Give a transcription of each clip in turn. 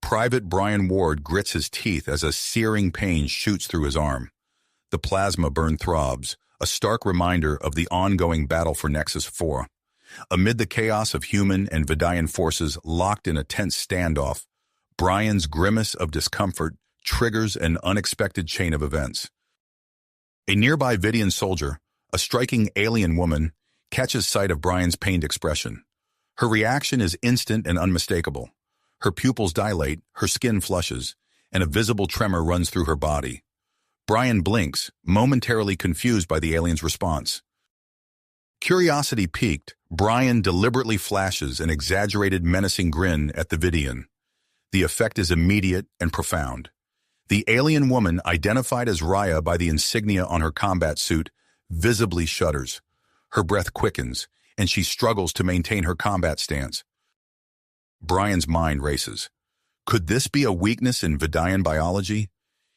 Private Brian Ward grits his teeth as a searing pain shoots through his arm. The plasma burn throbs, a stark reminder of the ongoing battle for Nexus 4. Amid the chaos of human and Vidian forces locked in a tense standoff, Brian's grimace of discomfort triggers an unexpected chain of events. A nearby Vidian soldier, a striking alien woman, catches sight of Brian's pained expression. Her reaction is instant and unmistakable. Her pupils dilate, her skin flushes, and a visible tremor runs through her body. Brian blinks, momentarily confused by the alien's response. Curiosity piqued, Brian deliberately flashes an exaggerated, menacing grin at the Vidian. The effect is immediate and profound. The alien woman, identified as Raya by the insignia on her combat suit, visibly shudders. Her breath quickens, and she struggles to maintain her combat stance. Brian's mind races. Could this be a weakness in Vidian biology?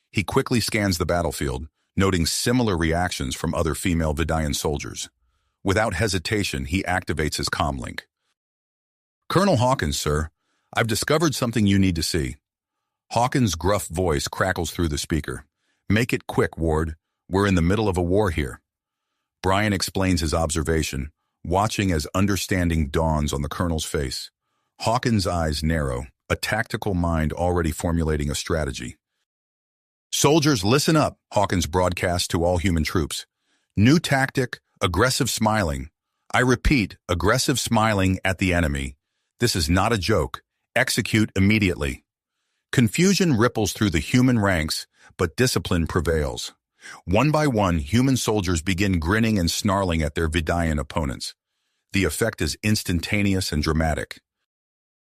He quickly scans the battlefield, noting similar reactions from other female Vidian soldiers. Without hesitation, he activates his comlink. "Colonel Hawkins, sir, I've discovered something you need to see." Hawkins' gruff voice crackles through the speaker. "Make it quick, Ward. We're in the middle of a war here." Brian explains his observation, watching as understanding dawns on the colonel's face. Hawkins' eyes narrow, a tactical mind already formulating a strategy. "Soldiers, listen up," Hawkins broadcasts to all human troops. "New tactic, aggressive smiling. I repeat, aggressive smiling at the enemy. This is not a joke. Execute immediately." Confusion ripples through the human ranks, but discipline prevails. One by one, human soldiers begin grinning and snarling at their Vidian opponents. The effect is instantaneous and dramatic.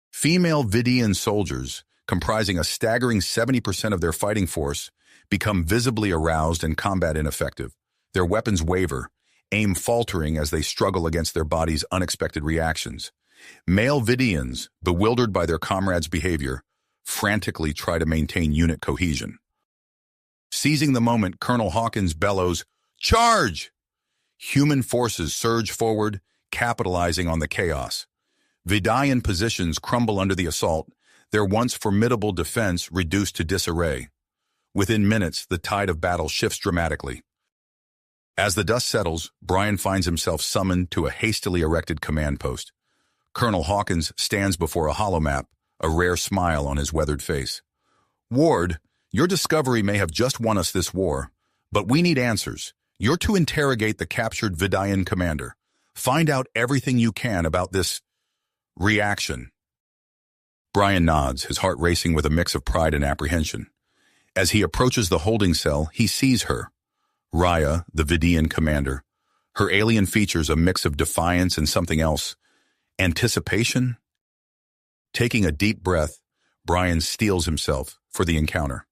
Female Vidian soldiers, comprising a staggering 70% of their fighting force, become visibly aroused and combat ineffective. Their weapons waver, aim faltering as they struggle against their body's unexpected reactions. Male Vidians, bewildered by their comrades' behavior, frantically try to maintain unit cohesion. Seizing the moment, Colonel Hawkins bellows, "Charge!" Human forces surge forward, capitalizing on the chaos. Vidian positions crumble under the assault, their once formidable defense reduced to disarray. Within minutes, the tide of battle shifts dramatically. As the dust settles, Brian finds himself summoned to a hastily erected command post. Colonel Hawkins stands before a holomap, a rare smile on his weathered face. "Ward, your discovery may have just won us this war, but we need answers. You're to interrogate the captured Vidian commander. Find out everything you can about this reaction." Brian nods, his heart racing with a mix of pride and apprehension. As he approaches the holding cell, he sees her, Raya, the Vidian commander. Her alien features a mix of defiance and something else. Anticipation? Taking a deep breath, Brian steels himself for the encounter.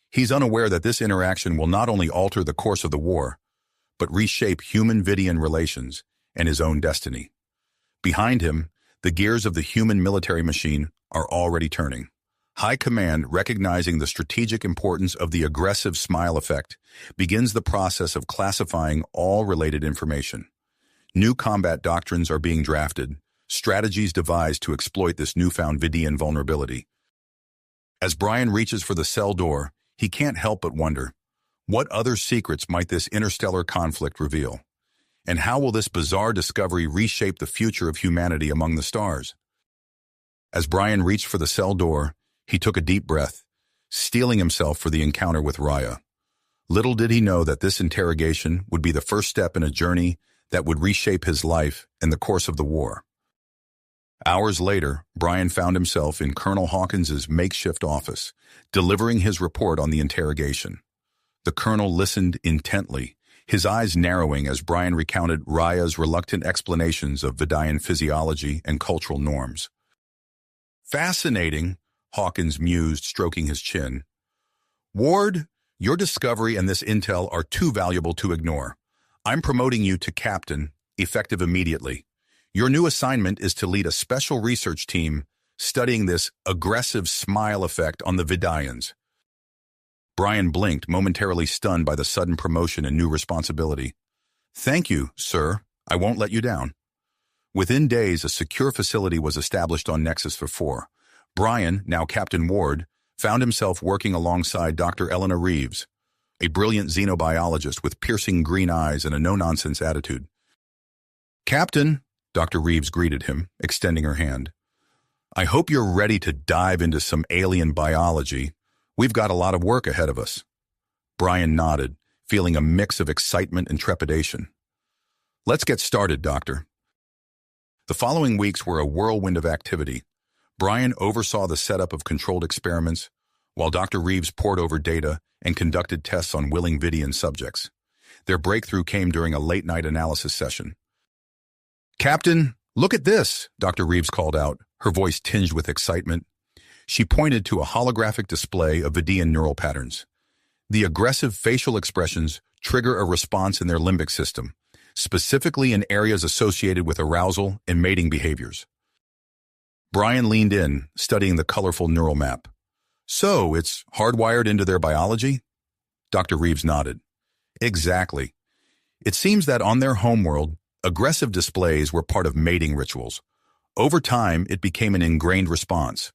He's unaware that this interaction will not only alter the course of the war, but reshape human-Vidian relations and his own destiny. Behind him, the gears of the human military machine are already turning. High Command, recognizing the strategic importance of the aggressive smile effect, begins the process of classifying all related information. New combat doctrines are being drafted, strategies devised to exploit this newfound Vidian vulnerability. As Brian reaches for the cell door, he can't help but wonder, what other secrets might this interstellar conflict reveal? And how will this bizarre discovery reshape the future of humanity among the stars? As Brian reached for the cell door, he took a deep breath, steeling himself for the encounter with Raya. Little did he know that this interrogation would be the first step in a journey that would reshape his life and the course of the war. Hours later, Brian found himself in Colonel Hawkins's makeshift office, delivering his report on the interrogation. The colonel listened intently, his eyes narrowing as Brian recounted Raya's reluctant explanations of Vidian physiology and cultural norms. "Fascinating," Hawkins mused, stroking his chin. "Ward, your discovery and this intel are too valuable to ignore. I'm promoting you to captain, effective immediately. Your new assignment is to lead a special research team studying this aggressive smile effect on the Vidians." Brian blinked, momentarily stunned by the sudden promotion and new responsibility. "Thank you, sir. I won't let you down." Within days, a secure facility was established on Nexus 4. Brian, now Captain Ward, found himself working alongside Dr. Eleanor Reeves, a brilliant xenobiologist with piercing green eyes and a no-nonsense attitude. "Captain," Dr. Reeves greeted him, extending her hand. "I hope you're ready to dive into some alien biology. We've got a lot of work ahead of us." Brian nodded, feeling a mix of excitement and trepidation. "Let's get started, Doctor." The following weeks were a whirlwind of activity. Brian oversaw the setup of controlled experiments, while Dr. Reeves pored over data and conducted tests on willing Vidian subjects. Their breakthrough came during a late-night analysis session. "Captain, look at this," Dr. Reeves called out, her voice tinged with excitement. She pointed to a holographic display of Vidian neural patterns. The aggressive facial expressions trigger a response in their limbic system, specifically in areas associated with arousal and mating behaviors. Brian leaned in, studying the colorful neural map. "So, it's hardwired into their biology?" Dr. Reeves nodded. "Exactly. It seems that on their homeworld, aggressive displays were part of mating rituals. Over time, it became an ingrained response."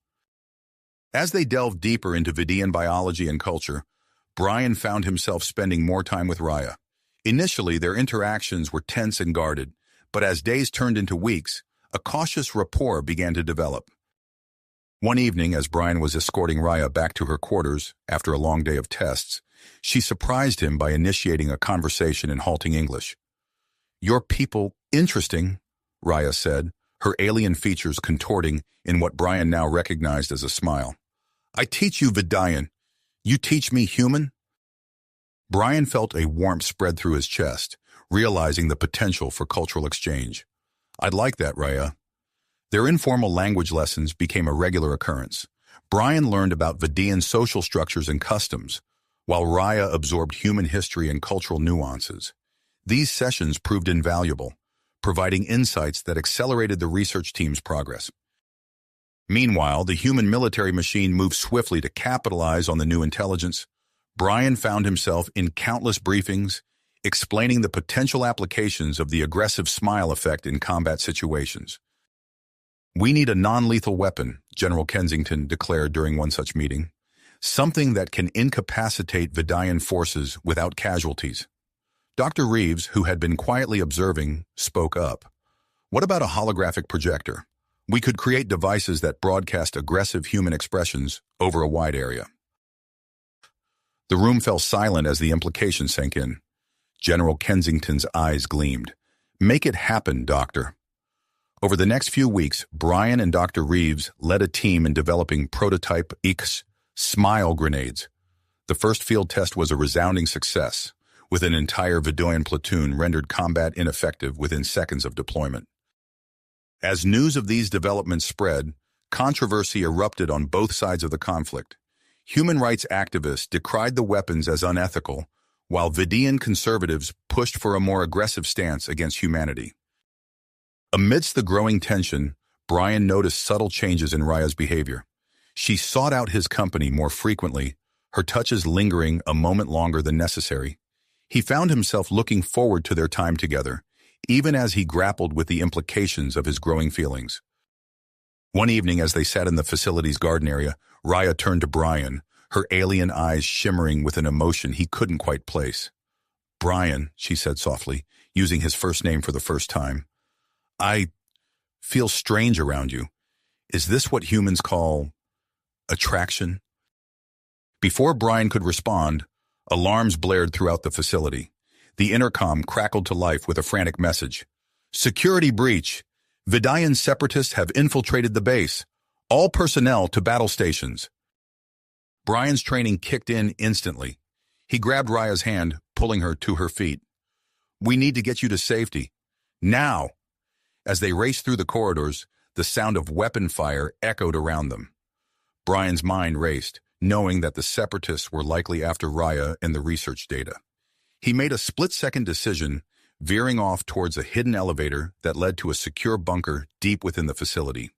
As they delved deeper into Vidian biology and culture, Brian found himself spending more time with Raya. Initially, their interactions were tense and guarded, but as days turned into weeks, a cautious rapport began to develop. One evening, as Brian was escorting Raya back to her quarters after a long day of tests, she surprised him by initiating a conversation in halting English. "Your people, interesting," Raya said, her alien features contorting in what Brian now recognized as a smile. "I teach you Vidian. You teach me human?" Brian felt a warmth spread through his chest, realizing the potential for cultural exchange. "I'd like that, Raya." Their informal language lessons became a regular occurrence. Brian learned about Vidian social structures and customs, while Raya absorbed human history and cultural nuances. These sessions proved invaluable, providing insights that accelerated the research team's progress. Meanwhile, the human military machine moved swiftly to capitalize on the new intelligence. Brian found himself in countless briefings, explaining the potential applications of the aggressive smile effect in combat situations. "We need a non-lethal weapon," General Kensington declared during one such meeting. "Something that can incapacitate Vidian forces without casualties." Dr. Reeves, who had been quietly observing, spoke up. "What about a holographic projector? We could create devices that broadcast aggressive human expressions over a wide area." The room fell silent as the implication sank in. General Kensington's eyes gleamed. "Make it happen, Doctor." Over the next few weeks, Brian and Dr. Reeves led a team in developing prototype smile grenades. The first field test was a resounding success, with an entire Vidian platoon rendered combat ineffective within seconds of deployment. As news of these developments spread, controversy erupted on both sides of the conflict. Human rights activists decried the weapons as unethical, while Vidian conservatives pushed for a more aggressive stance against humanity. Amidst the growing tension, Brian noticed subtle changes in Raya's behavior. She sought out his company more frequently, her touches lingering a moment longer than necessary. He found himself looking forward to their time together, even as he grappled with the implications of his growing feelings. One evening, as they sat in the facility's garden area, Raya turned to Brian, her alien eyes shimmering with an emotion he couldn't quite place. "Brian," she said softly, using his first name for the first time, "I feel strange around you. Is this what humans call attraction?" Before Brian could respond, alarms blared throughout the facility. The intercom crackled to life with a frantic message. "Security breach. Vidian separatists have infiltrated the base. All personnel to battle stations." Brian's training kicked in instantly. He grabbed Raya's hand, pulling her to her feet. "We need to get you to safety. Now!" As they raced through the corridors, the sound of weapon fire echoed around them. Brian's mind raced, knowing that the separatists were likely after Raya and the research data. He made a split-second decision, veering off towards a hidden elevator that led to a secure bunker deep within the facility.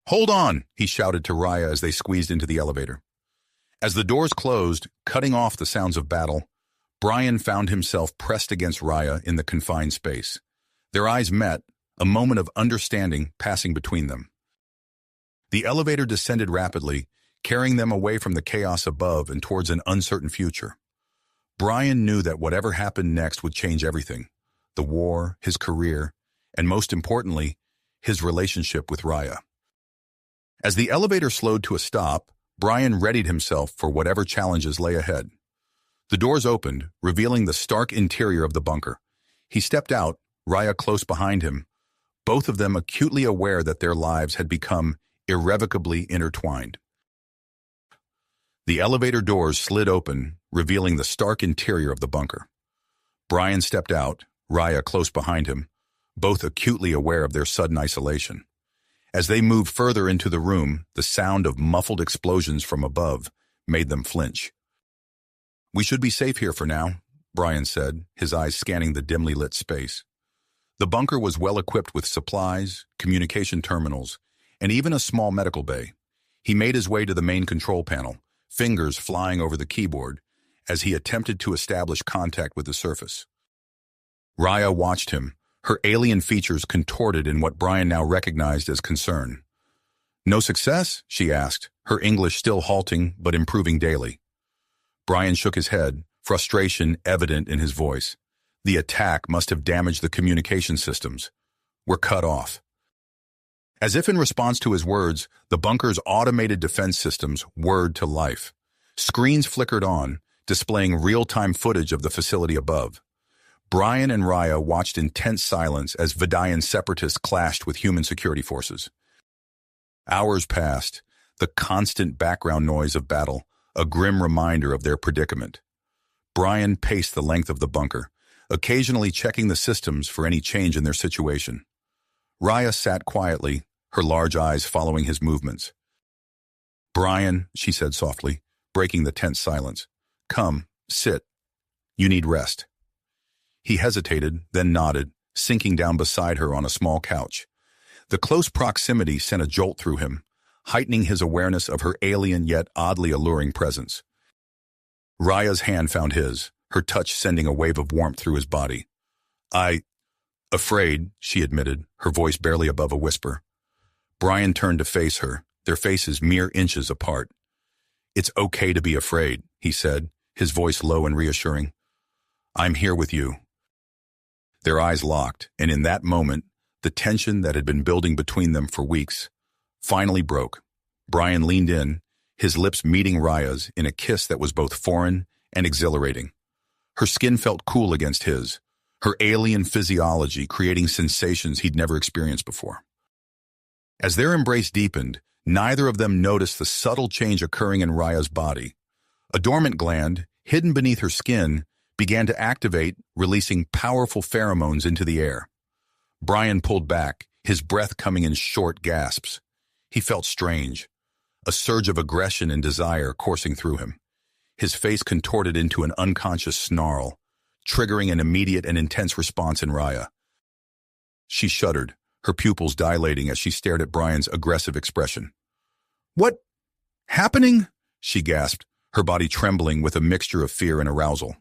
"Hold on," he shouted to Raya as they squeezed into the elevator. As the doors closed, cutting off the sounds of battle, Brian found himself pressed against Raya in the confined space. Their eyes met, a moment of understanding passing between them. The elevator descended rapidly, carrying them away from the chaos above and towards an uncertain future. Brian knew that whatever happened next would change everything: the war, his career, and most importantly, his relationship with Raya. As the elevator slowed to a stop, Brian readied himself for whatever challenges lay ahead. The doors opened, revealing the stark interior of the bunker. He stepped out, Raya close behind him, both of them acutely aware that their lives had become irrevocably intertwined. The elevator doors slid open, revealing the stark interior of the bunker. Brian stepped out, Raya close behind him, both acutely aware of their sudden isolation. As they moved further into the room, the sound of muffled explosions from above made them flinch. "We should be safe here for now," Brian said, his eyes scanning the dimly lit space. The bunker was well equipped with supplies, communication terminals, and even a small medical bay. He made his way to the main control panel, fingers flying over the keyboard, as he attempted to establish contact with the surface. Raya watched him, her alien features contorted in what Brian now recognized as concern. "No success?" she asked, her English still halting but improving daily. Brian shook his head, frustration evident in his voice. The attack must have damaged the communication systems. "We're cut off." As if in response to his words, the bunker's automated defense systems whirred to life. Screens flickered on, displaying real-time footage of the facility above. Brian and Raya watched in tense silence as Vidayan separatists clashed with human security forces. Hours passed, the constant background noise of battle, a grim reminder of their predicament. Brian paced the length of the bunker, occasionally checking the systems for any change in their situation. Raya sat quietly, her large eyes following his movements. "Brian," she said softly, breaking the tense silence. "Come, sit. You need rest." He hesitated, then nodded, sinking down beside her on a small couch. The close proximity sent a jolt through him, heightening his awareness of her alien yet oddly alluring presence. Raya's hand found his, her touch sending a wave of warmth through his body. "Afraid," she admitted, her voice barely above a whisper. Brian turned to face her, their faces mere inches apart. "It's okay to be afraid," he said, his voice low and reassuring. "I'm here with you." Their eyes locked, and in that moment, the tension that had been building between them for weeks finally broke. Brian leaned in, his lips meeting Raya's in a kiss that was both foreign and exhilarating. Her skin felt cool against his, her alien physiology creating sensations he'd never experienced before. As their embrace deepened, neither of them noticed the subtle change occurring in Raya's body. A dormant gland, hidden beneath her skin, began to activate, releasing powerful pheromones into the air. Brian pulled back, his breath coming in short gasps. He felt strange, a surge of aggression and desire coursing through him. His face contorted into an unconscious snarl, triggering an immediate and intense response in Raya. She shuddered, her pupils dilating as she stared at Brian's aggressive expression. "What? Happening?" she gasped, her body trembling with a mixture of fear and arousal.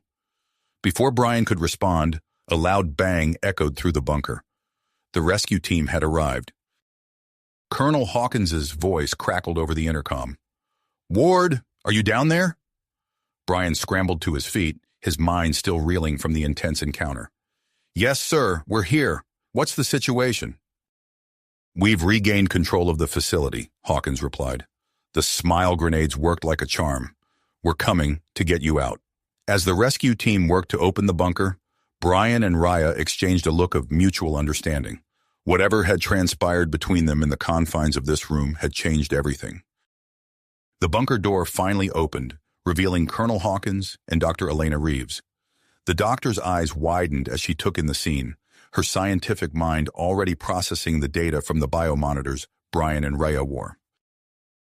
Before Brian could respond, a loud bang echoed through the bunker. The rescue team had arrived. Colonel Hawkins's voice crackled over the intercom. "Ward, are you down there?" Brian scrambled to his feet, his mind still reeling from the intense encounter. "Yes, sir, we're here. What's the situation?" "We've regained control of the facility," Hawkins replied. "The smile grenades worked like a charm. We're coming to get you out." As the rescue team worked to open the bunker, Brian and Raya exchanged a look of mutual understanding. Whatever had transpired between them in the confines of this room had changed everything. The bunker door finally opened, revealing Colonel Hawkins and Dr. Elena Reeves. The doctor's eyes widened as she took in the scene, her scientific mind already processing the data from the biomonitors Brian and Raya wore.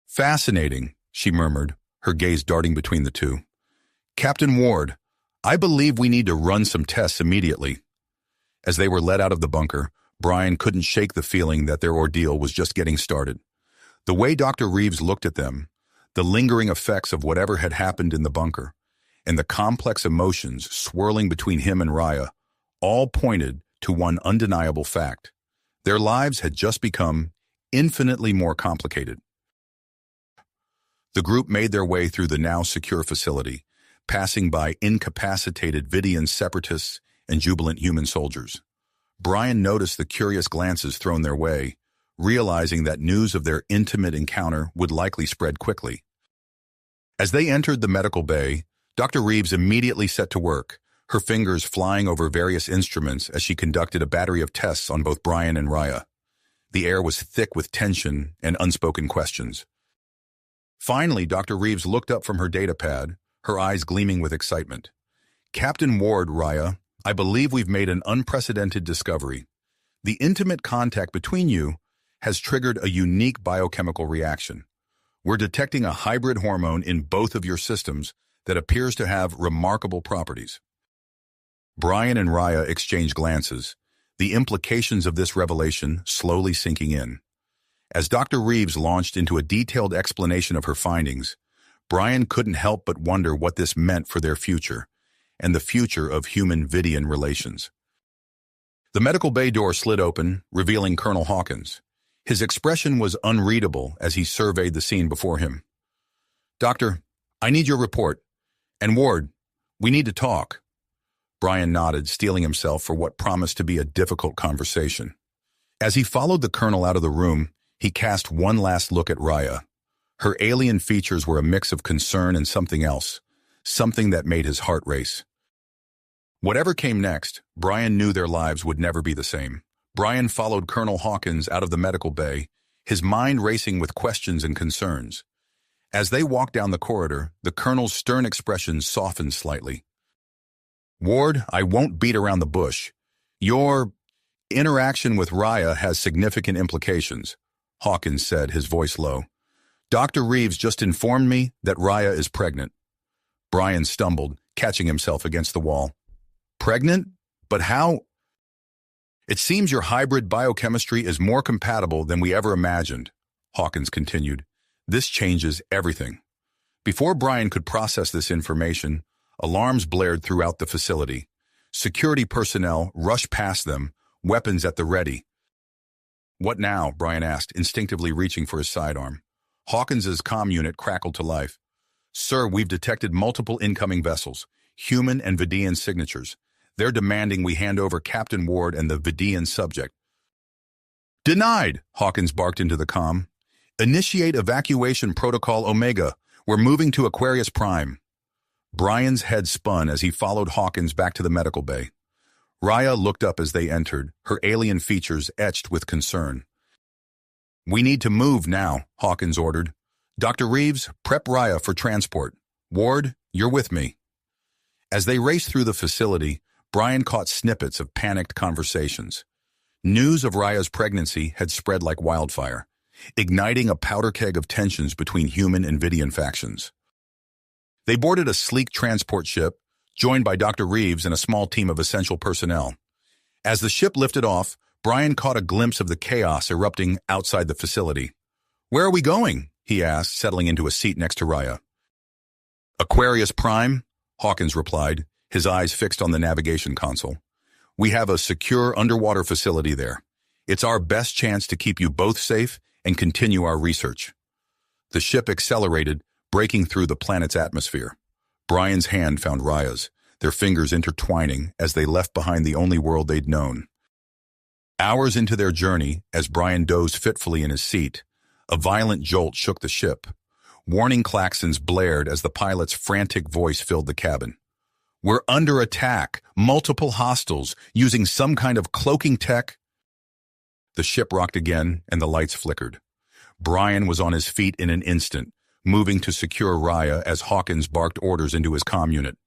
"Fascinating," she murmured, her gaze darting between the two. "Captain Ward, I believe we need to run some tests immediately." As they were led out of the bunker, Brian couldn't shake the feeling that their ordeal was just getting started. The way Dr. Reeves looked at them, the lingering effects of whatever had happened in the bunker, and the complex emotions swirling between him and Raya, all pointed to one undeniable fact. Their lives had just become infinitely more complicated. The group made their way through the now secure facility, passing by incapacitated Vidian separatists and jubilant human soldiers. Brian noticed the curious glances thrown their way, realizing that news of their intimate encounter would likely spread quickly. As they entered the medical bay, Dr. Reeves immediately set to work, her fingers flying over various instruments as she conducted a battery of tests on both Brian and Raya. The air was thick with tension and unspoken questions. Finally, Dr. Reeves looked up from her datapad, her eyes gleaming with excitement. "Captain Ward, Raya, I believe we've made an unprecedented discovery. The intimate contact between you has triggered a unique biochemical reaction. We're detecting a hybrid hormone in both of your systems that appears to have remarkable properties." Brian and Raya exchanged glances, the implications of this revelation slowly sinking in. As Dr. Reeves launched into a detailed explanation of her findings, Brian couldn't help but wonder what this meant for their future and the future of human-Vidian relations. The medical bay door slid open, revealing Colonel Hawkins. His expression was unreadable as he surveyed the scene before him. "Doctor, I need your report. And Ward, we need to talk." Brian nodded, steeling himself for what promised to be a difficult conversation. As he followed the colonel out of the room, he cast one last look at Raya. Her alien features were a mix of concern and something else, something that made his heart race. Whatever came next, Brian knew their lives would never be the same. Brian followed Colonel Hawkins out of the medical bay, his mind racing with questions and concerns. As they walked down the corridor, the colonel's stern expression softened slightly. "Ward, I won't beat around the bush. Your interaction with Raya has significant implications," Hawkins said, his voice low. "Dr. Reeves just informed me that Raya is pregnant." Brian stumbled, catching himself against the wall. "Pregnant? But how?" "It seems your hybrid biochemistry is more compatible than we ever imagined," Hawkins continued. "This changes everything." Before Brian could process this information, alarms blared throughout the facility. Security personnel rushed past them, weapons at the ready. "What now?" Brian asked, instinctively reaching for his sidearm. Hawkins's comm unit crackled to life. "Sir, we've detected multiple incoming vessels, human and Vidian signatures. They're demanding we hand over Captain Ward and the Vidian subject." "Denied," Hawkins barked into the comm. "Initiate evacuation protocol Omega. We're moving to Aquarius Prime." Brian's head spun as he followed Hawkins back to the medical bay. Raya looked up as they entered, her alien features etched with concern. "We need to move now," Hawkins ordered. "Dr. Reeves, prep Raya for transport. Ward, you're with me." As they raced through the facility, Brian caught snippets of panicked conversations. News of Raya's pregnancy had spread like wildfire, igniting a powder keg of tensions between human and Vidian factions. They boarded a sleek transport ship, joined by Dr. Reeves and a small team of essential personnel. As the ship lifted off, Brian caught a glimpse of the chaos erupting outside the facility. "Where are we going?" he asked, settling into a seat next to Raya. "Aquarius Prime," Hawkins replied, his eyes fixed on the navigation console. "We have a secure underwater facility there. It's our best chance to keep you both safe and continue our research." The ship accelerated, breaking through the planet's atmosphere. Brian's hand found Raya's, their fingers intertwining as they left behind the only world they'd known. Hours into their journey, as Brian dozed fitfully in his seat, a violent jolt shook the ship. Warning klaxons blared as the pilot's frantic voice filled the cabin. "We're under attack, multiple hostiles, using some kind of cloaking tech." The ship rocked again, and the lights flickered. Brian was on his feet in an instant, moving to secure Raya as Hawkins barked orders into his comm unit.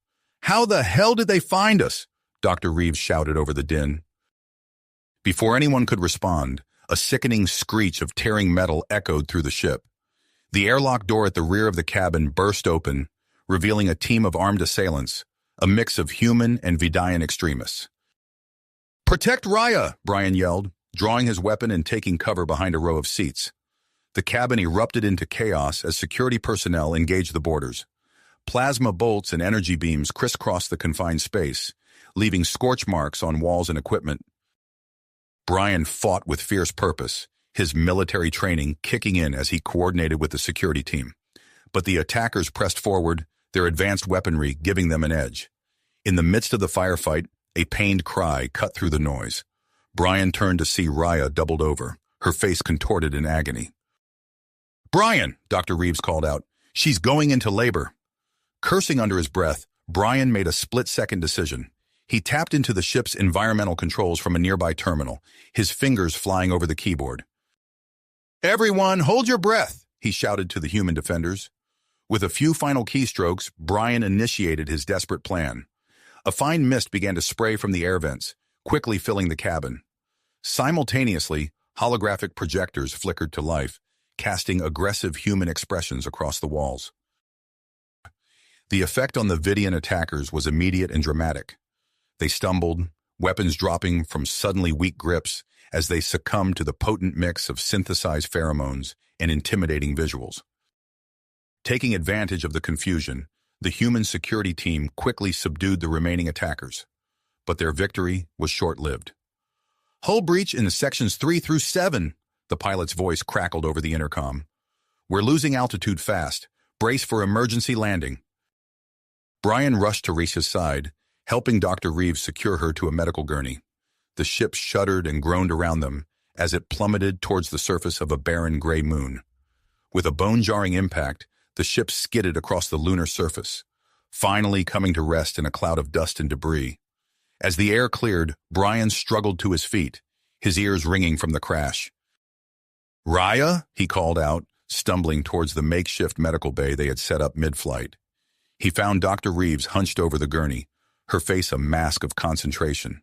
"How the hell did they find us?" Dr. Reeves shouted over the din. Before anyone could respond, a sickening screech of tearing metal echoed through the ship. The airlock door at the rear of the cabin burst open, revealing a team of armed assailants, a mix of human and Vidian extremists. "Protect Raya!" Brian yelled, drawing his weapon and taking cover behind a row of seats. The cabin erupted into chaos as security personnel engaged the boarders. Plasma bolts and energy beams crisscrossed the confined space, leaving scorch marks on walls and equipment. Brian fought with fierce purpose, his military training kicking in as he coordinated with the security team. but the attackers pressed forward, their advanced weaponry giving them an edge. In the midst of the firefight, a pained cry cut through the noise. Brian turned to see Raya doubled over, her face contorted in agony. "Brian!" Dr. Reeves called out. "She's going into labor." Cursing under his breath, Brian made a split-second decision. He tapped into the ship's environmental controls from a nearby terminal, his fingers flying over the keyboard. "Everyone, hold your breath!" he shouted to the human defenders. With a few final keystrokes, Brian initiated his desperate plan. A fine mist began to spray from the air vents, quickly filling the cabin. Simultaneously, holographic projectors flickered to life, casting aggressive human expressions across the walls. The effect on the Vidian attackers was immediate and dramatic. They stumbled, weapons dropping from suddenly weak grips as they succumbed to the potent mix of synthesized pheromones and intimidating visuals. Taking advantage of the confusion, the human security team quickly subdued the remaining attackers. But their victory was short-lived. "Hull breach in sections 3 through 7, the pilot's voice crackled over the intercom. "We're losing altitude fast. Brace for emergency landing." Brian rushed to Risha's side, helping Dr. Reeves secure her to a medical gurney. The ship shuddered and groaned around them as it plummeted towards the surface of a barren gray moon. With a bone-jarring impact, the ship skidded across the lunar surface, finally coming to rest in a cloud of dust and debris. As the air cleared, Brian struggled to his feet, his ears ringing from the crash. "Raya?" he called out, stumbling towards the makeshift medical bay they had set up mid-flight. He found Dr. Reeves hunched over the gurney, her face a mask of concentration.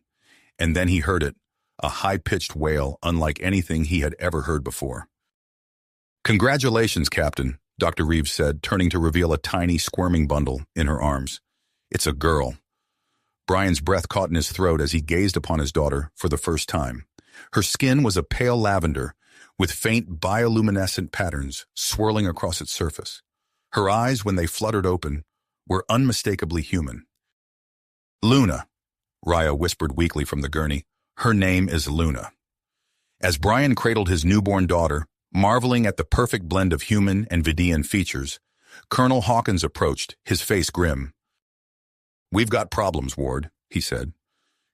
And then he heard it, a high-pitched wail unlike anything he had ever heard before. "Congratulations, Captain," Dr. Reeves said, turning to reveal a tiny, squirming bundle in her arms. "It's a girl." Brian's breath caught in his throat as he gazed upon his daughter for the first time. Her skin was a pale lavender, with faint bioluminescent patterns swirling across its surface. Her eyes, when they fluttered open, were unmistakably human. "Luna," Raya whispered weakly from the gurney. "Her name is Luna." As Brian cradled his newborn daughter, marveling at the perfect blend of human and Vidian features, Colonel Hawkins approached, his face grim. "We've got problems, Ward," he said.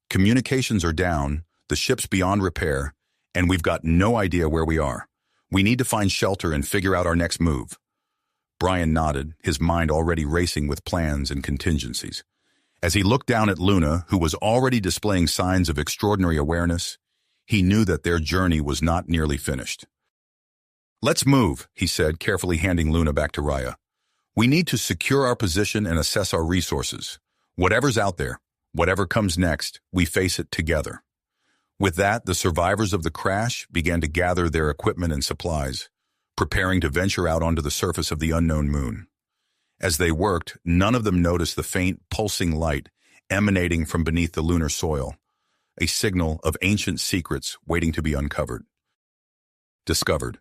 "Communications are down, the ship's beyond repair, and we've got no idea where we are. We need to find shelter and figure out our next move." Brian nodded, his mind already racing with plans and contingencies. As he looked down at Luna, who was already displaying signs of extraordinary awareness, he knew that their journey was not nearly finished. "Let's move," he said, carefully handing Luna back to Raya. "We need to secure our position and assess our resources. Whatever's out there, whatever comes next, we face it together." With that, the survivors of the crash began to gather their equipment and supplies, preparing to venture out onto the surface of the unknown moon. As they worked, none of them noticed the faint, pulsing light emanating from beneath the lunar soil, a signal of ancient secrets waiting to be discovered.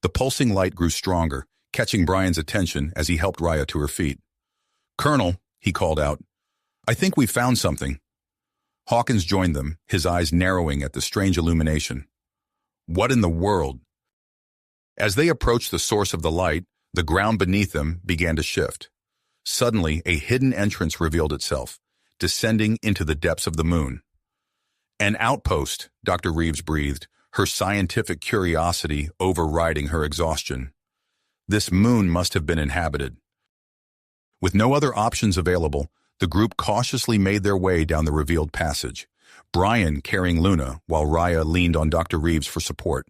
The pulsing light grew stronger, catching Brian's attention as he helped Raya to her feet. "Colonel," he called out, "I think we found something." Hawkins joined them, his eyes narrowing at the strange illumination. "What in the world?" As they approached the source of the light, the ground beneath them began to shift. Suddenly, a hidden entrance revealed itself, descending into the depths of the moon. "An outpost," Dr. Reeves breathed, her scientific curiosity overriding her exhaustion. This moon must have been inhabited. With no other options available, the group cautiously made their way down the revealed passage, Brian carrying Luna while Raya leaned on Dr. Reeves for support.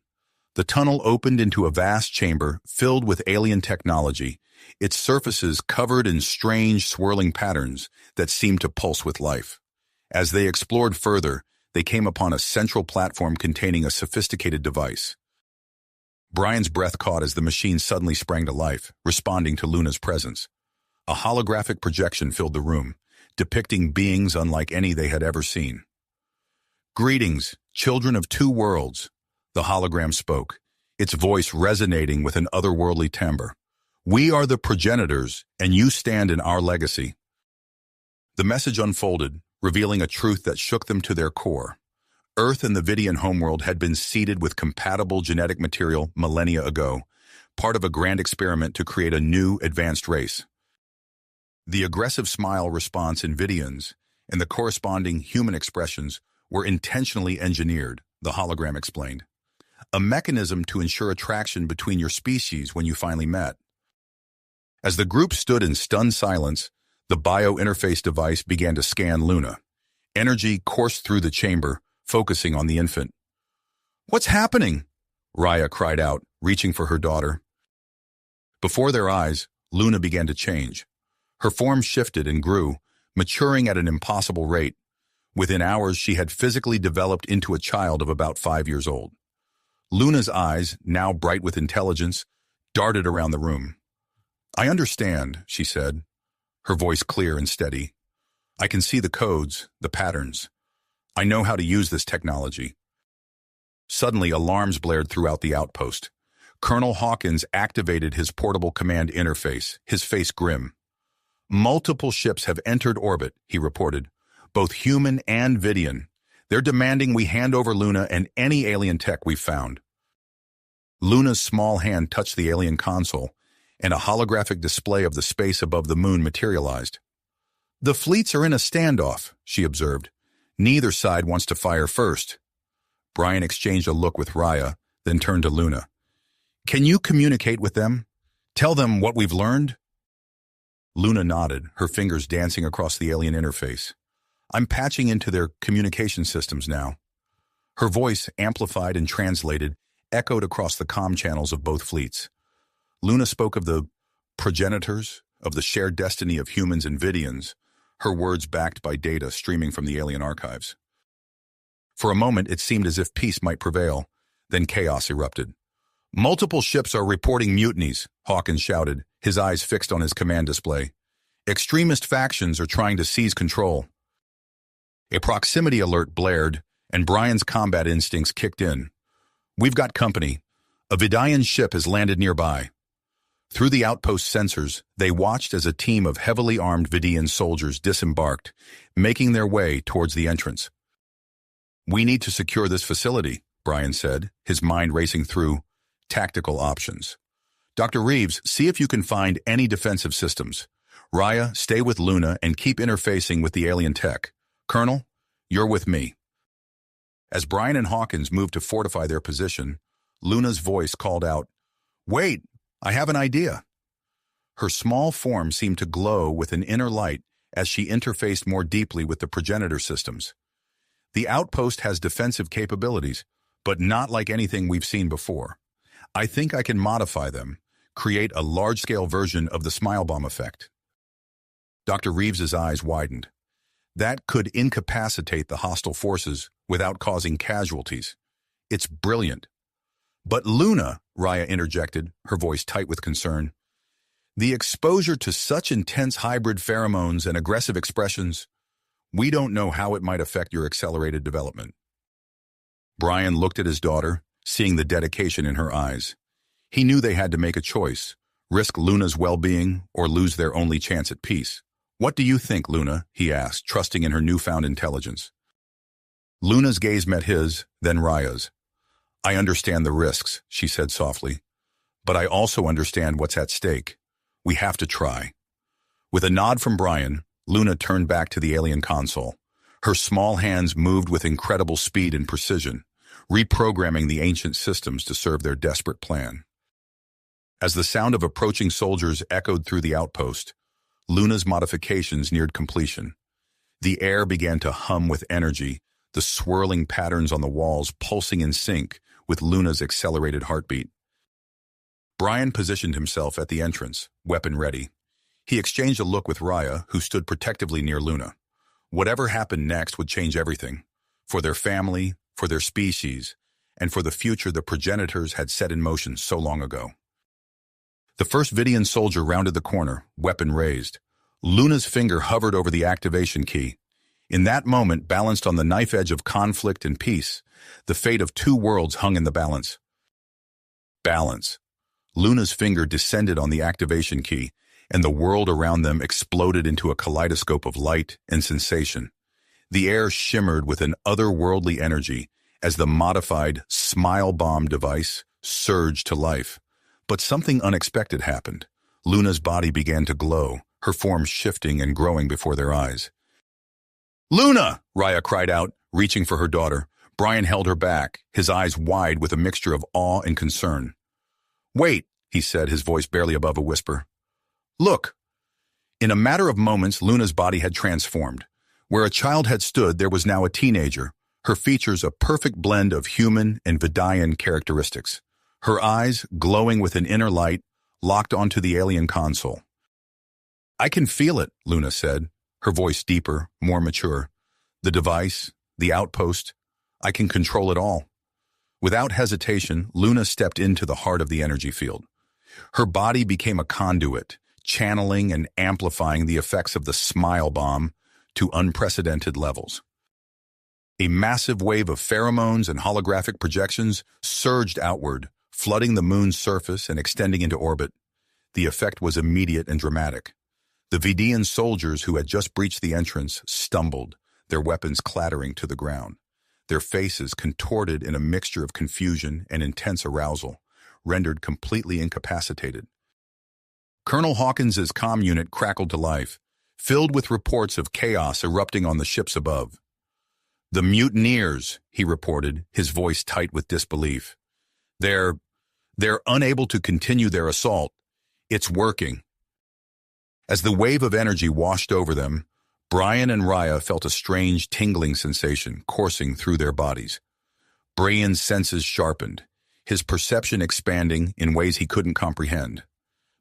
The tunnel opened into a vast chamber filled with alien technology, its surfaces covered in strange, swirling patterns that seemed to pulse with life. As they explored further, they came upon a central platform containing a sophisticated device. Brian's breath caught as the machine suddenly sprang to life, responding to Luna's presence. A holographic projection filled the room, depicting beings unlike any they had ever seen. "Greetings, children of two worlds," the hologram spoke, its voice resonating with an otherworldly timbre. "We are the progenitors, and you stand in our legacy." The message unfolded, revealing a truth that shook them to their core. Earth and the Vidian homeworld had been seeded with compatible genetic material millennia ago, part of a grand experiment to create a new, advanced race. The aggressive smile response in Vidians and the corresponding human expressions were intentionally engineered, the hologram explained. A mechanism to ensure attraction between your species when you finally met. As the group stood in stunned silence, the bio-interface device began to scan Luna. Energy coursed through the chamber, focusing on the infant. "What's happening?" Raya cried out, reaching for her daughter. Before their eyes, Luna began to change. Her form shifted and grew, maturing at an impossible rate. Within hours, she had physically developed into a child of about 5 years old. Luna's eyes, now bright with intelligence, darted around the room. "I understand," she said, her voice clear and steady. "I can see the codes, the patterns. I know how to use this technology." Suddenly, alarms blared throughout the outpost. Colonel Hawkins activated his portable command interface, his face grim. "Multiple ships have entered orbit," he reported, "both human and Vidian. They're demanding we hand over Luna and any alien tech we've found." Luna's small hand touched the alien console, and a holographic display of the space above the moon materialized. "The fleets are in a standoff," she observed. "Neither side wants to fire first." Brian exchanged a look with Raya, then turned to Luna. "Can you communicate with them? Tell them what we've learned?" Luna nodded, her fingers dancing across the alien interface. "I'm patching into their communication systems now." Her voice, amplified and translated, echoed across the comm channels of both fleets. Luna spoke of the progenitors, of the shared destiny of humans and Vidians, her words backed by data streaming from the alien archives. For a moment, it seemed as if peace might prevail. Then chaos erupted. "Multiple ships are reporting mutinies," Hawkins shouted, his eyes fixed on his command display. "Extremist factions are trying to seize control." A proximity alert blared, and Brian's combat instincts kicked in. "We've got company. A Vidian ship has landed nearby." Through the outpost sensors, they watched as a team of heavily armed Vidian soldiers disembarked, making their way towards the entrance. "We need to secure this facility," Brian said, his mind racing through tactical options. "Dr. Reeves, see if you can find any defensive systems. Raya, stay with Luna and keep interfacing with the alien tech. Colonel, you're with me." As Brian and Hawkins moved to fortify their position, Luna's voice called out, "Wait, I have an idea." Her small form seemed to glow with an inner light as she interfaced more deeply with the progenitor systems. "The outpost has defensive capabilities, but not like anything we've seen before. I think I can modify them, create a large-scale version of the smile bomb effect." Dr. Reeves's eyes widened. "That could incapacitate the hostile forces without causing casualties. It's brilliant." "But Luna," Raya interjected, her voice tight with concern, "the exposure to such intense hybrid pheromones and aggressive expressions, we don't know how it might affect your accelerated development." Brian looked at his daughter, seeing the dedication in her eyes. He knew they had to make a choice, risk Luna's well-being or lose their only chance at peace. "What do you think, Luna?" he asked, trusting in her newfound intelligence. Luna's gaze met his, then Raya's. "I understand the risks," she said softly, "but I also understand what's at stake. We have to try." With a nod from Brian, Luna turned back to the alien console. Her small hands moved with incredible speed and precision, reprogramming the ancient systems to serve their desperate plan. As the sound of approaching soldiers echoed through the outpost, Luna's modifications neared completion. The air began to hum with energy, the swirling patterns on the walls pulsing in sync with Luna's accelerated heartbeat. Brian positioned himself at the entrance, weapon ready. He exchanged a look with Raya, who stood protectively near Luna. Whatever happened next would change everything, for their family, for their species, and for the future the progenitors had set in motion so long ago. The first Vidian soldier rounded the corner, weapon raised. Luna's finger hovered over the activation key. In that moment, balanced on the knife edge of conflict and peace, the fate of two worlds hung in the balance. Balance. Luna's finger descended on the activation key, and the world around them exploded into a kaleidoscope of light and sensation. The air shimmered with an otherworldly energy as the modified smile bomb device surged to life. But something unexpected happened. Luna's body began to glow, her form shifting and growing before their eyes. "Luna!" Raya cried out, reaching for her daughter. Brian held her back, his eyes wide with a mixture of awe and concern. "Wait," he said, his voice barely above a whisper. "Look." In a matter of moments, Luna's body had transformed. Where a child had stood, there was now a teenager, her features a perfect blend of human and Vidian characteristics. Her eyes, glowing with an inner light, locked onto the alien console. "I can feel it," Luna said, her voice deeper, more mature. "The device, the outpost, I can control it all." Without hesitation, Luna stepped into the heart of the energy field. Her body became a conduit, channeling and amplifying the effects of the smile bomb to unprecedented levels. A massive wave of pheromones and holographic projections surged outward, flooding the moon's surface and extending into orbit. The effect was immediate and dramatic. The Vidian soldiers who had just breached the entrance stumbled, their weapons clattering to the ground. Their faces contorted in a mixture of confusion and intense arousal, rendered completely incapacitated. Colonel Hawkins's comm unit crackled to life, filled with reports of chaos erupting on the ships above. "The mutineers," he reported, his voice tight with disbelief. They're unable to continue their assault. It's working." As the wave of energy washed over them, Brian and Raya felt a strange tingling sensation coursing through their bodies. Brian's senses sharpened, his perception expanding in ways he couldn't comprehend.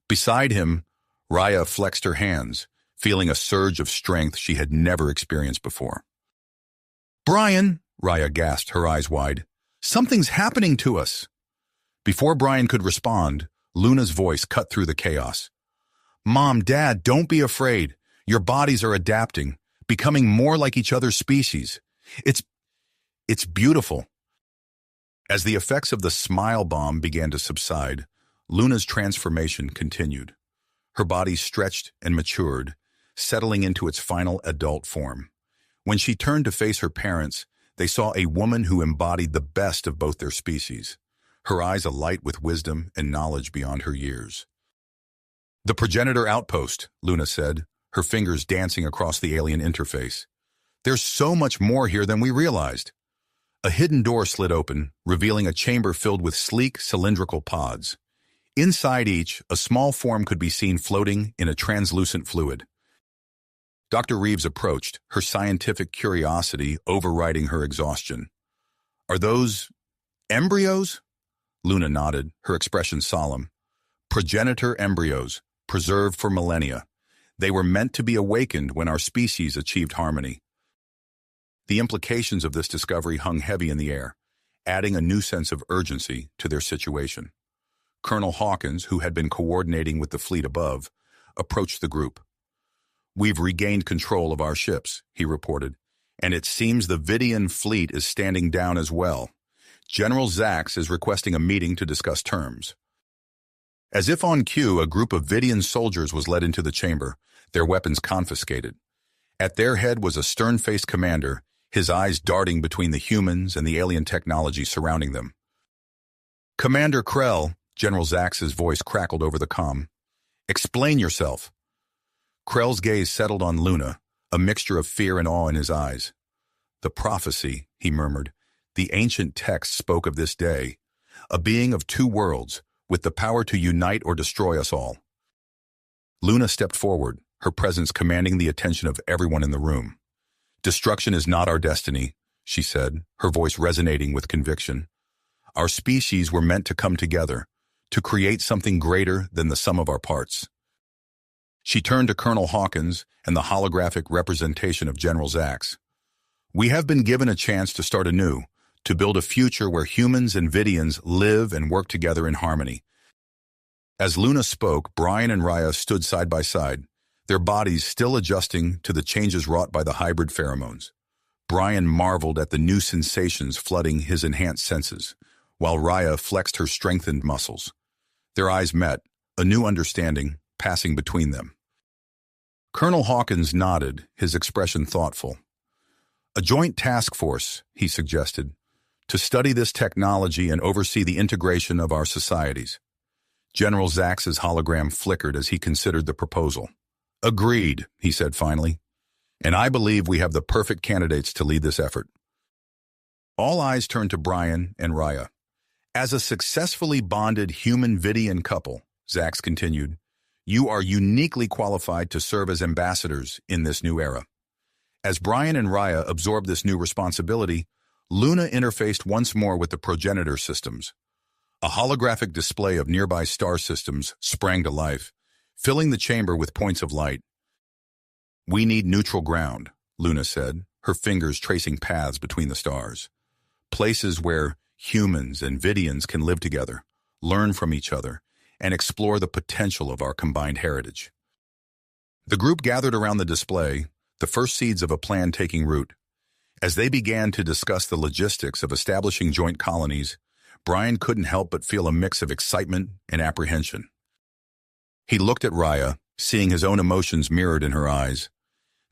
Beside him, Raya flexed her hands, feeling a surge of strength she had never experienced before. "Brian," Raya gasped, her eyes wide, "something's happening to us." Before Brian could respond, Luna's voice cut through the chaos. "Mom, Dad, don't be afraid. Your bodies are adapting, becoming more like each other's species. It's beautiful." As the effects of the smile bomb began to subside, Luna's transformation continued. Her body stretched and matured, settling into its final adult form. When she turned to face her parents, they saw a woman who embodied the best of both their species, her eyes alight with wisdom and knowledge beyond her years. "The Progenitor outpost," Luna said, her fingers dancing across the alien interface. "There's so much more here than we realized." A hidden door slid open, revealing a chamber filled with sleek, cylindrical pods. Inside each, a small form could be seen floating in a translucent fluid. Dr. Reeves approached, her scientific curiosity overriding her exhaustion. "Are those embryos?" Luna nodded, her expression solemn. "Progenitor embryos, preserved for millennia. They were meant to be awakened when our species achieved harmony." The implications of this discovery hung heavy in the air, adding a new sense of urgency to their situation. Colonel Hawkins, who had been coordinating with the fleet above, approached the group. "We've regained control of our ships," he reported, "and it seems the Vidian fleet is standing down as well. General Zax is requesting a meeting to discuss terms." As if on cue, a group of Vidian soldiers was led into the chamber, their weapons confiscated. At their head was a stern-faced commander, his eyes darting between the humans and the alien technology surrounding them. "Commander Krell," General Zax's voice crackled over the comm. "Explain yourself." Krell's gaze settled on Luna, a mixture of fear and awe in his eyes. "The prophecy," he murmured. "The ancient text spoke of this day, a being of two worlds, with the power to unite or destroy us all." Luna stepped forward, her presence commanding the attention of everyone in the room. "Destruction is not our destiny," she said, her voice resonating with conviction. "Our species were meant to come together, to create something greater than the sum of our parts." She turned to Colonel Hawkins and the holographic representation of General Zax. "We have been given a chance to start anew, to build a future where humans and Vidians live and work together in harmony." As Luna spoke, Brian and Raya stood side by side, their bodies still adjusting to the changes wrought by the hybrid pheromones. Brian marveled at the new sensations flooding his enhanced senses, while Raya flexed her strengthened muscles. Their eyes met, a new understanding passing between them. Colonel Hawkins nodded, his expression thoughtful. "A joint task force," he suggested, "to study this technology and oversee the integration of our societies." General Zax's hologram flickered as he considered the proposal. Agreed, he said finally. And I believe we have the perfect candidates to lead this effort. All eyes turned to Brian and Raya. As a successfully bonded human-Vidian couple, Zax continued, you are uniquely qualified to serve as ambassadors in this new era. As Brian and Raya absorbed this new responsibility, Luna interfaced once more with the Progenitor systems. A holographic display of nearby star systems sprang to life, filling the chamber with points of light. We need neutral ground, Luna said, her fingers tracing paths between the stars. Places where humans and Vidians can live together, learn from each other, and explore the potential of our combined heritage. The group gathered around the display, the first seeds of a plan taking root. As they began to discuss the logistics of establishing joint colonies, Brian couldn't help but feel a mix of excitement and apprehension. He looked at Raya, seeing his own emotions mirrored in her eyes.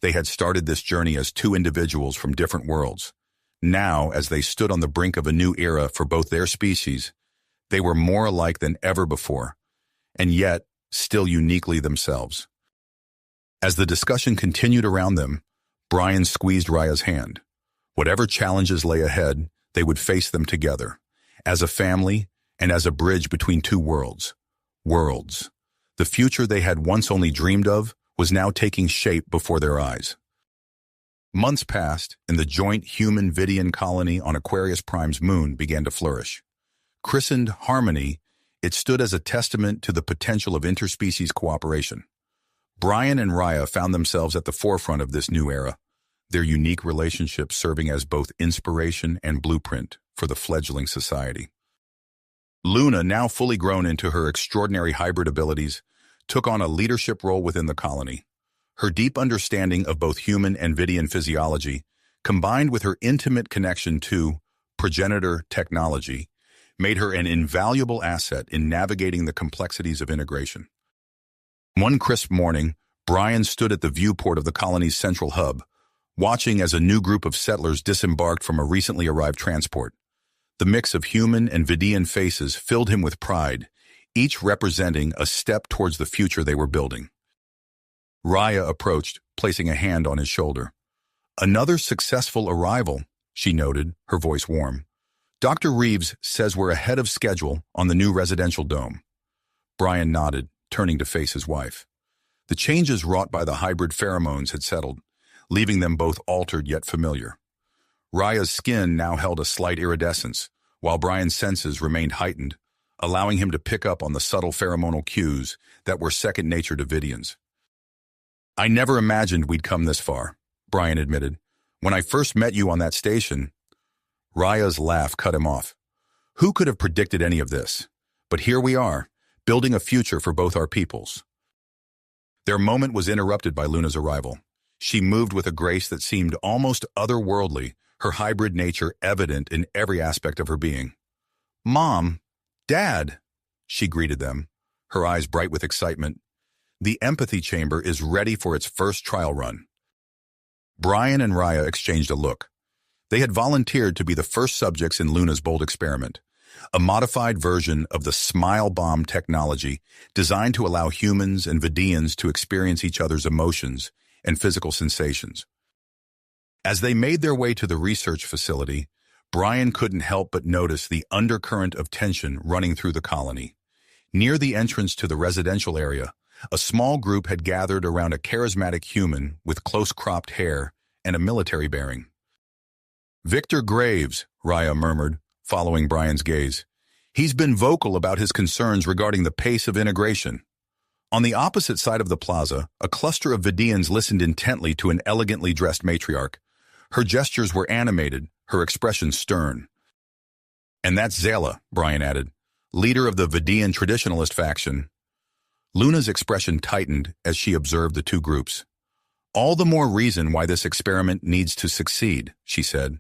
They had started this journey as two individuals from different worlds. Now, as they stood on the brink of a new era for both their species, they were more alike than ever before, and yet still uniquely themselves. As the discussion continued around them, Brian squeezed Raya's hand. Whatever challenges lay ahead, they would face them together, as a family and as a bridge between two worlds. Worlds. The future they had once only dreamed of was now taking shape before their eyes. Months passed, and the joint human-Vidian colony on Aquarius Prime's moon began to flourish. Christened Harmony, it stood as a testament to the potential of interspecies cooperation. Brian and Raya found themselves at the forefront of this new era, their unique relationship serving as both inspiration and blueprint for the fledgling society. Luna, now fully grown into her extraordinary hybrid abilities, took on a leadership role within the colony. Her deep understanding of both human and Vidian physiology, combined with her intimate connection to Progenitor technology, made her an invaluable asset in navigating the complexities of integration. One crisp morning, Brian stood at the viewport of the colony's central hub, watching as a new group of settlers disembarked from a recently arrived transport. The mix of human and Vidian faces filled him with pride, each representing a step towards the future they were building. Raya approached, placing a hand on his shoulder. Another successful arrival, she noted, her voice warm. Dr. Reeves says we're ahead of schedule on the new residential dome. Brian nodded, turning to face his wife. The changes wrought by the hybrid pheromones had settled, leaving them both altered yet familiar. Raya's skin now held a slight iridescence, while Brian's senses remained heightened, allowing him to pick up on the subtle pheromonal cues that were second nature to Vidians. I never imagined we'd come this far, Brian admitted. When I first met you on that station, Raya's laugh cut him off. Who could have predicted any of this? But here we are, building a future for both our peoples. Their moment was interrupted by Luna's arrival. She moved with a grace that seemed almost otherworldly, her hybrid nature evident in every aspect of her being. Mom, Dad, she greeted them, her eyes bright with excitement. The empathy chamber is ready for its first trial run. Brian and Raya exchanged a look. They had volunteered to be the first subjects in Luna's bold experiment, a modified version of the Smile Bomb technology designed to allow humans and Vidians to experience each other's emotions and physical sensations. As they made their way to the research facility, Brian couldn't help but notice the undercurrent of tension running through the colony. Near the entrance to the residential area, a small group had gathered around a charismatic human with close-cropped hair and a military bearing. Victor Graves, Raya murmured, following Brian's gaze. He's been vocal about his concerns regarding the pace of integration. On the opposite side of the plaza, a cluster of Vidians listened intently to an elegantly dressed matriarch. Her gestures were animated, her expression stern. And that's Zela, Brian added, leader of the Vidian traditionalist faction. Luna's expression tightened as she observed the two groups. All the more reason why this experiment needs to succeed, she said.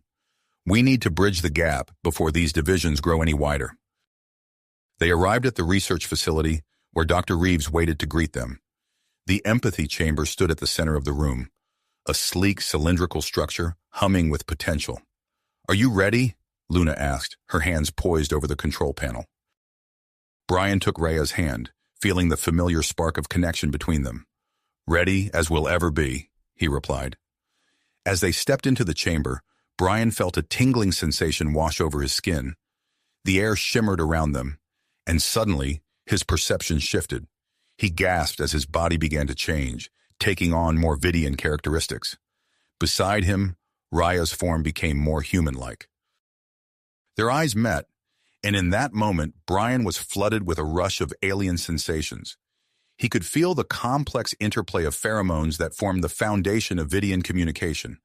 We need to bridge the gap before these divisions grow any wider. They arrived at the research facility, where Dr. Reeves waited to greet them. The empathy chamber stood at the center of the room, a sleek, cylindrical structure humming with potential. Are you ready? Luna asked, her hands poised over the control panel. Brian took Raya's hand, feeling the familiar spark of connection between them. "Ready as we'll ever be," he replied. As they stepped into the chamber, Brian felt a tingling sensation wash over his skin. The air shimmered around them, and suddenly his perception shifted. He gasped as his body began to change, taking on more Vidian characteristics. Beside him, Raya's form became more human-like. Their eyes met, and in that moment, Brian was flooded with a rush of alien sensations. He could feel the complex interplay of pheromones that formed the foundation of Vidian communication,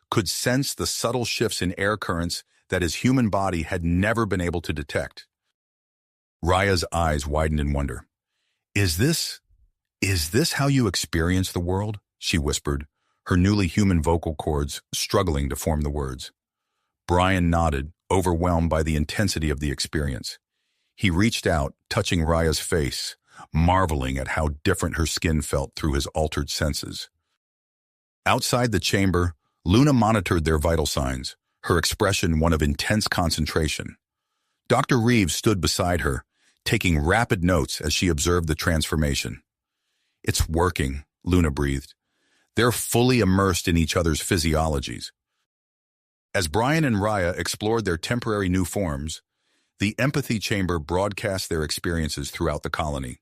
could sense the subtle shifts in air currents that his human body had never been able to detect. Raya's eyes widened in wonder. Is this how you experience the world?" she whispered, her newly human vocal cords struggling to form the words. Brian nodded, overwhelmed by the intensity of the experience. He reached out, touching Raya's face, marveling at how different her skin felt through his altered senses. Outside the chamber, Luna monitored their vital signs, her expression one of intense concentration. Dr. Reeves stood beside her, taking rapid notes as she observed the transformation. "It's working," Luna breathed. "They're fully immersed in each other's physiologies." As Brian and Raya explored their temporary new forms, the empathy chamber broadcast their experiences throughout the colony.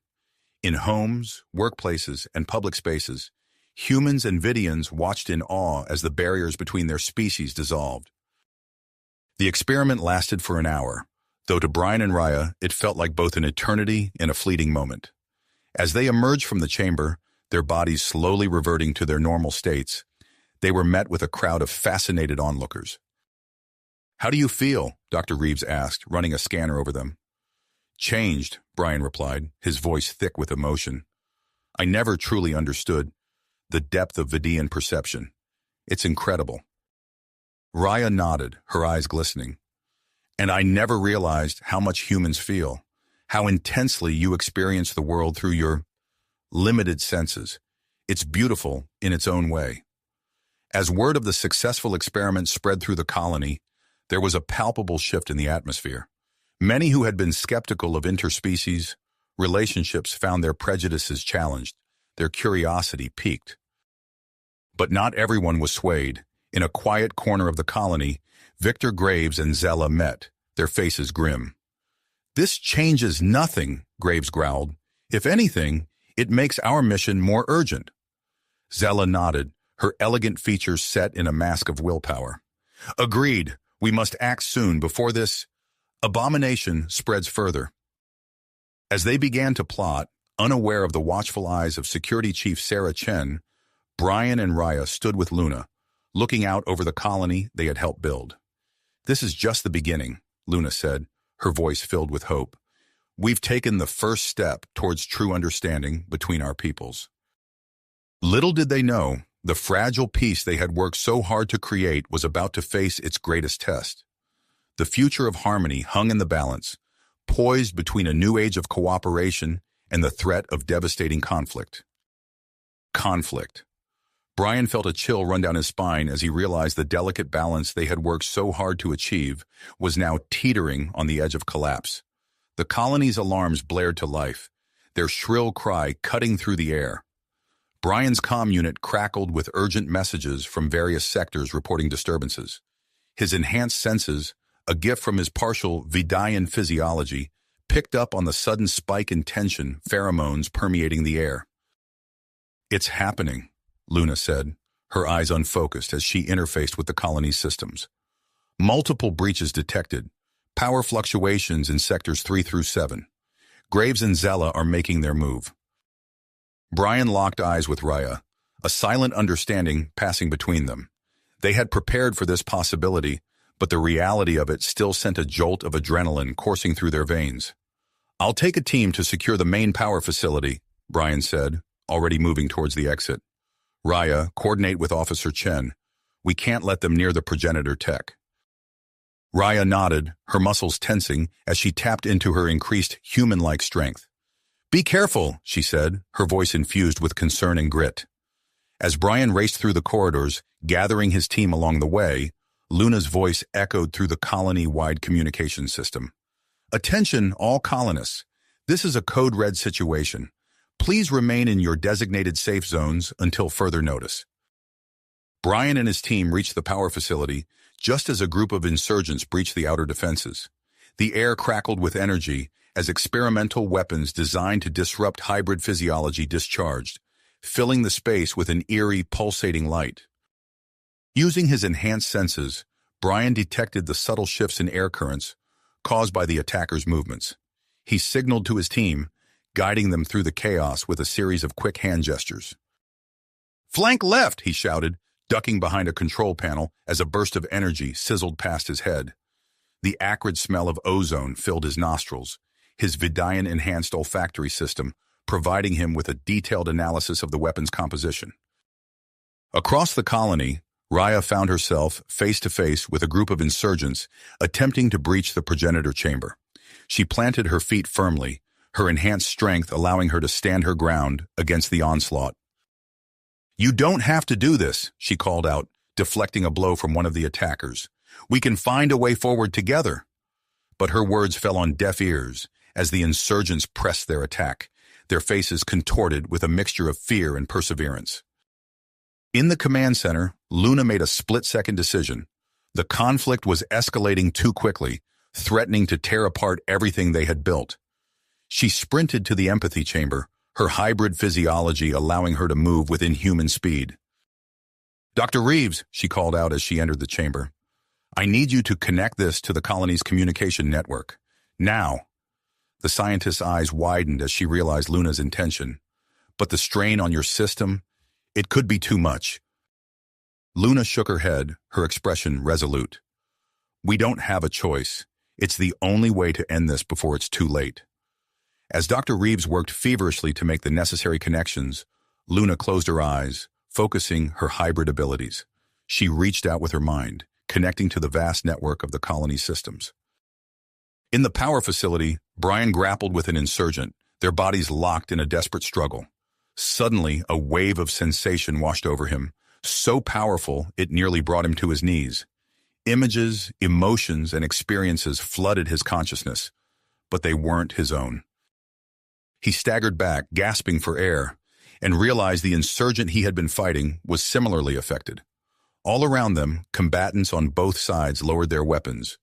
In homes, workplaces, and public spaces, humans and Vidians watched in awe as the barriers between their species dissolved. The experiment lasted for an hour, though to Brian and Raya it felt like both an eternity and a fleeting moment. As they emerged from the chamber, their bodies slowly reverting to their normal states, they were met with a crowd of fascinated onlookers. "How do you feel?" Dr. Reeves asked, running a scanner over them. "Changed," Brian replied, his voice thick with emotion. "I never truly understood the depth of Vidian perception. It's incredible." Raya nodded, her eyes glistening. "And I never realized how much humans feel, how intensely you experience the world through your limited senses. It's beautiful in its own way." As word of the successful experiment spread through the colony, there was a palpable shift in the atmosphere. Many who had been skeptical of interspecies relationships found their prejudices challenged, their curiosity piqued. But not everyone was swayed. In a quiet corner of the colony, Victor Graves and Zella met, their faces grim. "This changes nothing," Graves growled. "If anything, it makes our mission more urgent." Zella nodded, her elegant features set in a mask of willpower. "Agreed. We must act soon before this abomination spreads further." As they began to plot, unaware of the watchful eyes of Security Chief Sarah Chen, Brian and Raya stood with Luna, looking out over the colony they had helped build. "This is just the beginning," Luna said, her voice filled with hope. "We've taken the first step towards true understanding between our peoples." Little did they know, the fragile peace they had worked so hard to create was about to face its greatest test. The future of harmony hung in the balance, poised between a new age of cooperation and the threat of devastating conflict. Conflict. Brian felt a chill run down his spine as he realized the delicate balance they had worked so hard to achieve was now teetering on the edge of collapse. The colony's alarms blared to life, their shrill cry cutting through the air. Brian's comm unit crackled with urgent messages from various sectors reporting disturbances. His enhanced senses, a gift from his partial Vidian physiology, picked up on the sudden spike in tension, pheromones permeating the air. "It's happening," Luna said, her eyes unfocused as she interfaced with the colony's systems. "Multiple breaches detected, power fluctuations in sectors 3 through 7. Graves and Zella are making their move." Brian locked eyes with Raya, a silent understanding passing between them. They had prepared for this possibility, but the reality of it still sent a jolt of adrenaline coursing through their veins. "I'll take a team to secure the main power facility," Brian said, already moving towards the exit. "Raya, coordinate with Officer Chen. We can't let them near the Progenitor tech." Raya nodded, her muscles tensing as she tapped into her increased human-like strength. "Be careful," she said, her voice infused with concern and grit. As Brian raced through the corridors, gathering his team along the way, Luna's voice echoed through the colony-wide communication system. "Attention, all colonists. This is a code red situation. Please remain in your designated safe zones until further notice. Brian and his team reached the power facility just as a group of insurgents breached the outer defenses. The air crackled with energy as experimental weapons designed to disrupt hybrid physiology discharged, filling the space with an eerie, pulsating light. Using his enhanced senses, Brian detected the subtle shifts in air currents caused by the attackers' movements. He signaled to his team, guiding them through the chaos with a series of quick hand gestures. "Flank left," he shouted, ducking behind a control panel as a burst of energy sizzled past his head. The acrid smell of ozone filled his nostrils, his Vidian-enhanced olfactory system providing him with a detailed analysis of the weapon's composition. Across the colony, Raya found herself face-to-face with a group of insurgents attempting to breach the Progenitor chamber. She planted her feet firmly, her enhanced strength allowing her to stand her ground against the onslaught. "You don't have to do this," she called out, deflecting a blow from one of the attackers. "We can find a way forward together." But her words fell on deaf ears as the insurgents pressed their attack, their faces contorted with a mixture of fear and perseverance. In the command center, Luna made a split-second decision. The conflict was escalating too quickly, threatening to tear apart everything they had built. She sprinted to the empathy chamber, her hybrid physiology allowing her to move with inhuman speed. "Dr. Reeves," she called out as she entered the chamber, "I need you to connect this to the colony's communication network. Now." The scientist's eyes widened as she realized Luna's intention. "But the strain on your system, it could be too much." Luna shook her head, her expression resolute. "We don't have a choice. It's the only way to end this before it's too late." As Dr. Reeves worked feverishly to make the necessary connections, Luna closed her eyes, focusing her hybrid abilities. She reached out with her mind, connecting to the vast network of the colony's systems. In the power facility, Brian grappled with an insurgent, their bodies locked in a desperate struggle. Suddenly, a wave of sensation washed over him, so powerful it nearly brought him to his knees. Images, emotions, and experiences flooded his consciousness, but they weren't his own. He staggered back, gasping for air, and realized the insurgent he had been fighting was similarly affected. All around them, combatants on both sides lowered their weapons,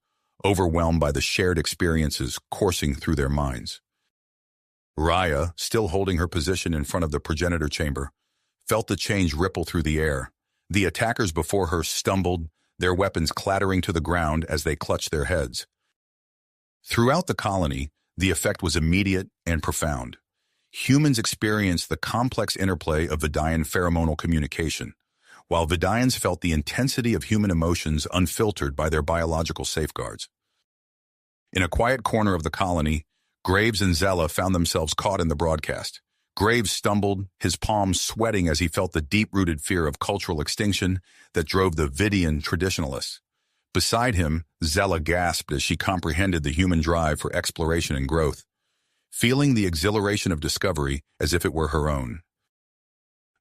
overwhelmed by the shared experiences coursing through their minds. Raya, still holding her position in front of the Progenitor chamber, felt the change ripple through the air. The attackers before her stumbled, their weapons clattering to the ground as they clutched their heads. Throughout the colony, the effect was immediate and profound. Humans experienced the complex interplay of Vidian pheromonal communication, while Vidians felt the intensity of human emotions unfiltered by their biological safeguards. In a quiet corner of the colony, Graves and Zella found themselves caught in the broadcast. Graves stumbled, his palms sweating as he felt the deep-rooted fear of cultural extinction that drove the Vidian traditionalists. Beside him, Zella gasped as she comprehended the human drive for exploration and growth, feeling the exhilaration of discovery as if it were her own.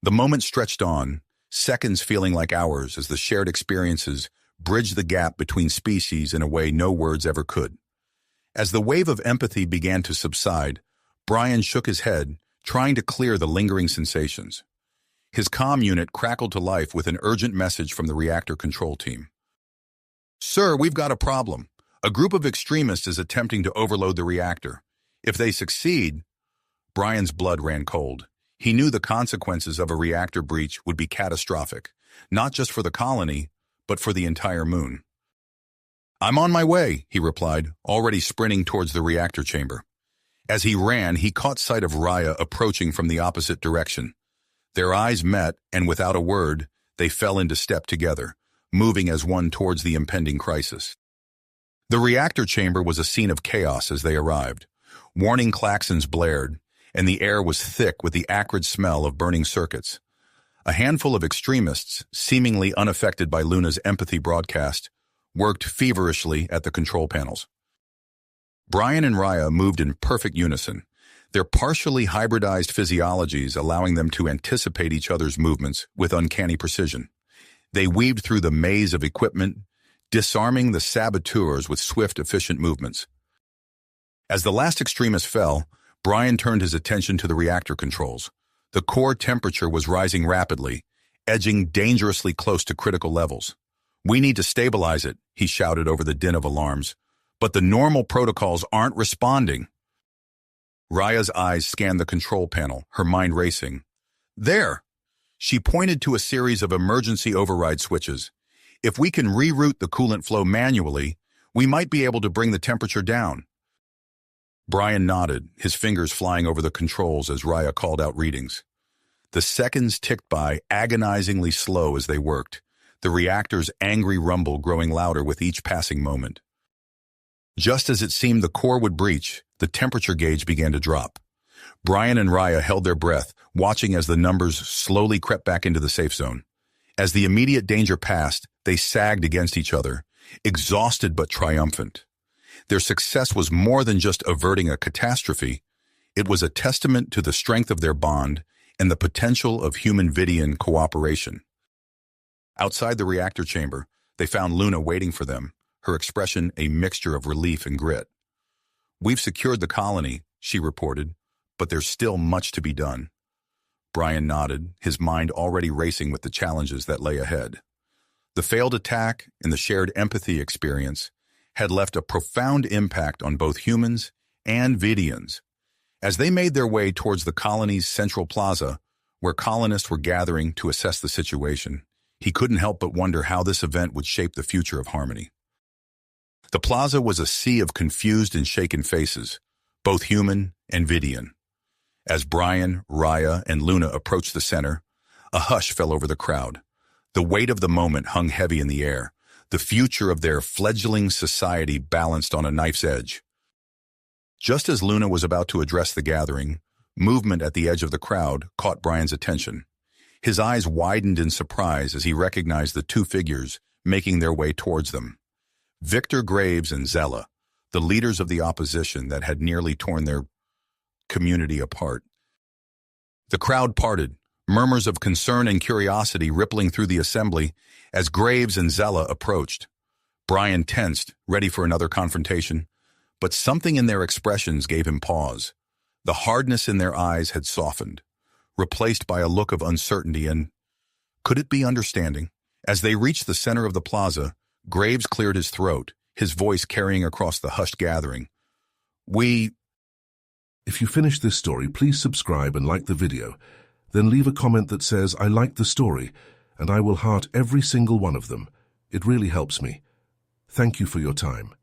The moment stretched on, seconds feeling like hours as the shared experiences bridged the gap between species in a way no words ever could. As the wave of empathy began to subside, Brian shook his head, trying to clear the lingering sensations. His comm unit crackled to life with an urgent message from the reactor control team. "Sir, we've got a problem. A group of extremists is attempting to overload the reactor. If they succeed..." Brian's blood ran cold. He knew the consequences of a reactor breach would be catastrophic, not just for the colony, but for the entire moon. "I'm on my way," he replied, already sprinting towards the reactor chamber. As he ran, he caught sight of Raya approaching from the opposite direction. Their eyes met, and without a word, they fell into step together, moving as one towards the impending crisis. The reactor chamber was a scene of chaos as they arrived. Warning klaxons blared, and the air was thick with the acrid smell of burning circuits. A handful of extremists, seemingly unaffected by Luna's empathy broadcast, worked feverishly at the control panels. Brian and Raya moved in perfect unison, their partially hybridized physiologies allowing them to anticipate each other's movements with uncanny precision. They weaved through the maze of equipment, disarming the saboteurs with swift, efficient movements. As the last extremist fell, Brian turned his attention to the reactor controls. The core temperature was rising rapidly, edging dangerously close to critical levels. "We need to stabilize it," he shouted over the din of alarms. "But the normal protocols aren't responding." Raya's eyes scanned the control panel, her mind racing. "There!" She pointed to a series of emergency override switches. "If we can reroute the coolant flow manually, we might be able to bring the temperature down." Brian nodded, his fingers flying over the controls as Raya called out readings. The seconds ticked by, agonizingly slow as they worked, the reactor's angry rumble growing louder with each passing moment. Just as it seemed the core would breach, the temperature gauge began to drop. Brian and Raya held their breath, watching as the numbers slowly crept back into the safe zone. As the immediate danger passed, they sagged against each other, exhausted but triumphant. Their success was more than just averting a catastrophe. It was a testament to the strength of their bond and the potential of human-Vidian cooperation. Outside the reactor chamber, they found Luna waiting for them, her expression a mixture of relief and grit. "We've secured the colony," she reported, "but there's still much to be done." Brian nodded, his mind already racing with the challenges that lay ahead. The failed attack and the shared empathy experience had left a profound impact on both humans and Vidians. As they made their way towards the colony's central plaza, where colonists were gathering to assess the situation, he couldn't help but wonder how this event would shape the future of Harmony. The plaza was a sea of confused and shaken faces, both human and Vidian. As Brian, Raya, and Luna approached the center, a hush fell over the crowd. The weight of the moment hung heavy in the air, the future of their fledgling society balanced on a knife's edge. Just as Luna was about to address the gathering, movement at the edge of the crowd caught Brian's attention. His eyes widened in surprise as he recognized the two figures making their way towards them. Victor Graves and Zella, the leaders of the opposition that had nearly torn their community apart. The crowd parted, murmurs of concern and curiosity rippling through the assembly as Graves and Zella approached. Brian tensed, ready for another confrontation, but something in their expressions gave him pause. The hardness in their eyes had softened, replaced by a look of uncertainty and, could it be, understanding? As they reached the center of the plaza, Graves cleared his throat, his voice carrying across the hushed gathering. If you finished this story, please subscribe and like the video. Then leave a comment that says, "I liked the story," and I will heart every single one of them. It really helps me. Thank you for your time.